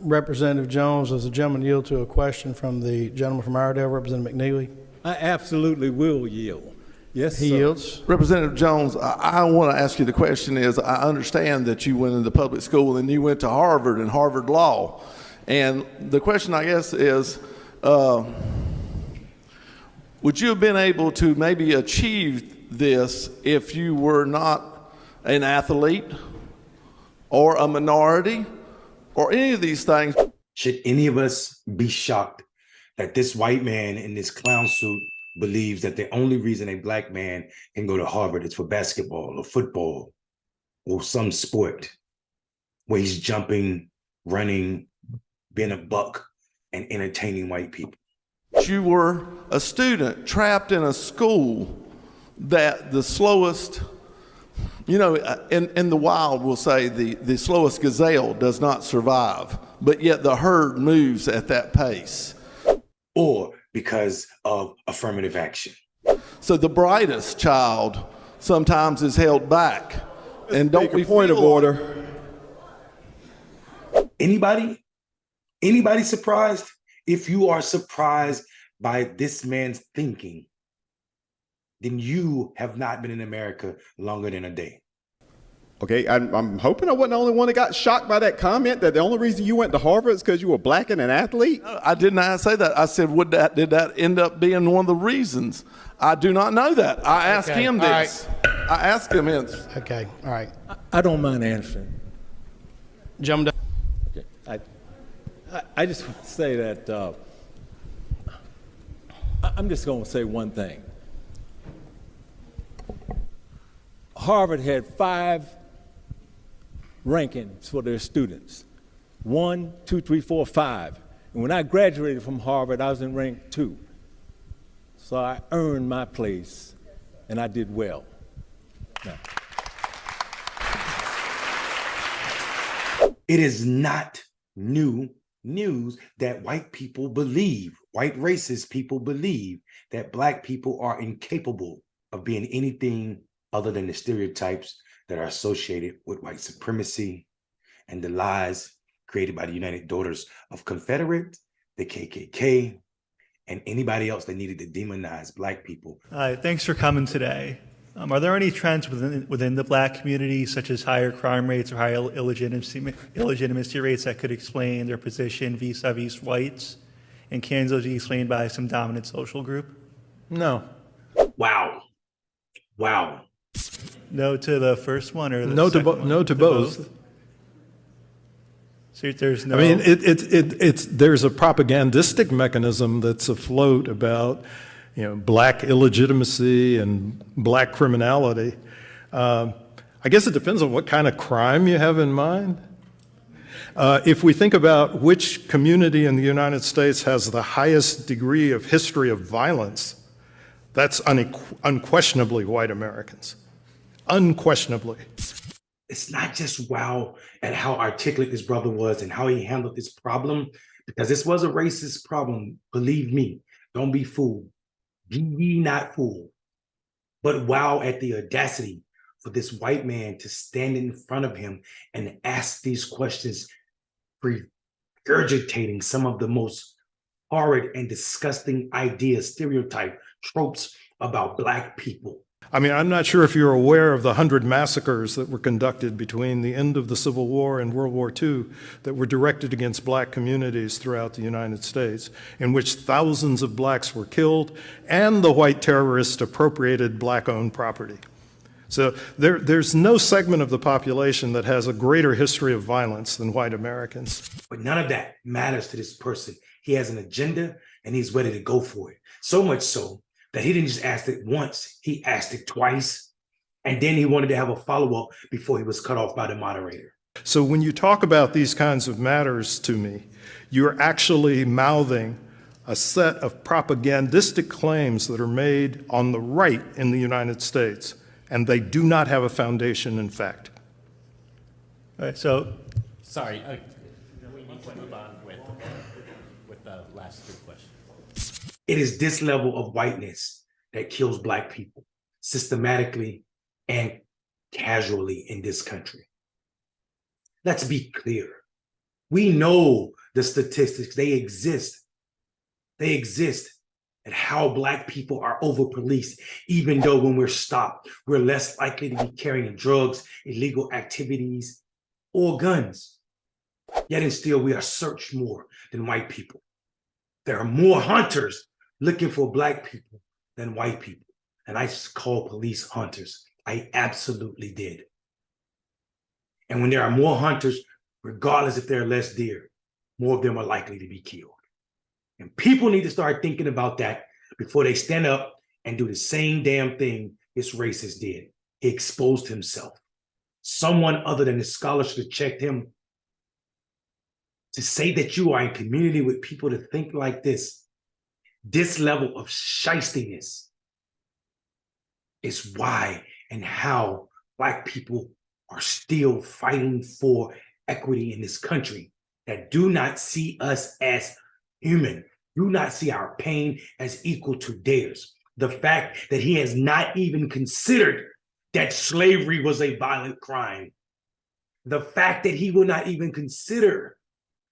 Representative Jones, does the gentleman yield to a question from the gentleman from Iredell, Representative McNeely? I absolutely will yield. Yes, He sir. yields. Representative Jones, I want to ask you the question is, I understand that you went into public school and you went to Harvard and Harvard Law. And the question, I guess, is, would you have been able to maybe achieve this if you were not an athlete or a minority or any of these things? Should any of us be shocked that this white man in this clown suit believes that the only reason a black man can go to Harvard is for basketball or football or some sport where he's jumping, running, being a buck, and entertaining white people? You were a student trapped in a school that the slowest, you know, in the wild, we'll say the slowest gazelle does not survive, but yet the herd moves at that pace. Or because of affirmative action. So the brightest child sometimes is held back. And don't we point of feel order? Anybody surprised? If you are surprised by this man's thinking, then you have not been in America longer than a day. Okay, I'm hoping I wasn't the only one that got shocked by that comment, that the only reason you went to Harvard is because you were black and an athlete? I did not say that. I said, did that end up being one of the reasons? I do not know that. I asked him this. Right. I asked him this. Okay, all right. I don't mind answering. Gentleman. Okay. I just want to say that I'm just going to say one thing. Harvard had 5 rankings for their students. 1, 2, 3, 4, 5. And when I graduated from Harvard, I was in rank 2. So I earned my place, and I did well. Now. It is not new news that white people believe, white racist people believe that black people are incapable of being anything other than the stereotypes that are associated with white supremacy and the lies created by the United Daughters of Confederate, the KKK, and anybody else that needed to demonize black people. Hi, thanks for coming today. Are there any trends within the black community, such as higher crime rates or higher illegitimacy rates, that could explain their position vis-a-vis whites? And can those be explained by some dominant social group? No. Wow. No to the first one, or the no to both. So there's no. I mean, there's a propagandistic mechanism that's afloat about, you know, black illegitimacy and black criminality. I guess it depends on what kind of crime you have in mind. If we think about which community in the United States has the highest degree of history of violence, that's unquestionably white Americans. Unquestionably. It's not just wow at how articulate this brother was and how he handled this problem, because this was a racist problem. Believe me, don't be fooled. Be ye not fooled. But wow at the audacity for this white man to stand in front of him and ask these questions, regurgitating some of the most horrid and disgusting ideas, stereotype, tropes about black people. I mean, I'm not sure if you're aware of the 100 massacres that were conducted between the end of the Civil War and World War II that were directed against black communities throughout the United States, in which thousands of blacks were killed and the white terrorists appropriated black-owned property. So there's no segment of the population that has a greater history of violence than white Americans. But none of that matters to this person. He has an agenda and he's ready to go for it. So much so that he didn't just ask it once, he asked it twice. And then he wanted to have a follow-up before he was cut off by the moderator. So when you talk about these kinds of matters to me, you're actually mouthing a set of propagandistic claims that are made on the right in the United States, and they do not have a foundation in fact. All right, so. Sorry, we need to move on with the last 3 questions. It is this level of whiteness that kills black people systematically and casually in this country. Let's be clear. We know the statistics, they exist. They exist. And how Black people are over policed, even though when we're stopped, we're less likely to be carrying drugs, illegal activities, or guns. Yet and still, we are searched more than white people. There are more hunters looking for Black people than white people. And I call police hunters. I absolutely did. And when there are more hunters, regardless if they're less deer, more of them are likely to be killed. And people need to start thinking about that before they stand up and do the same damn thing this racist did. He exposed himself. Someone other than the scholar should have checked him. To say that you are in community with people to think like this level of shystiness is why and how Black people are still fighting for equity in this country, that do not see us as human, do not see our pain as equal to theirs. The fact that he has not even considered that slavery was a violent crime. The fact that he will not even consider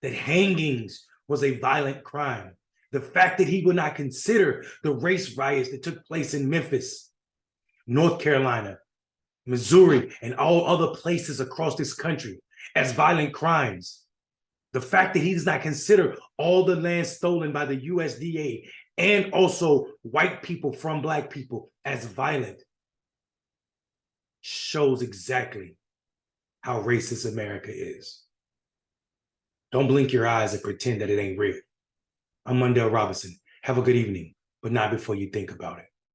that hangings was a violent crime. The fact that he will not consider the race riots that took place in Memphis, North Carolina, Missouri, and all other places across this country as violent crimes. The fact that he does not consider all the land stolen by the USDA and also white people from Black people as violent shows exactly how racist America is. Don't blink your eyes and pretend that it ain't real. I'm Mundell Robinson. Have a good evening, but not before you think about it.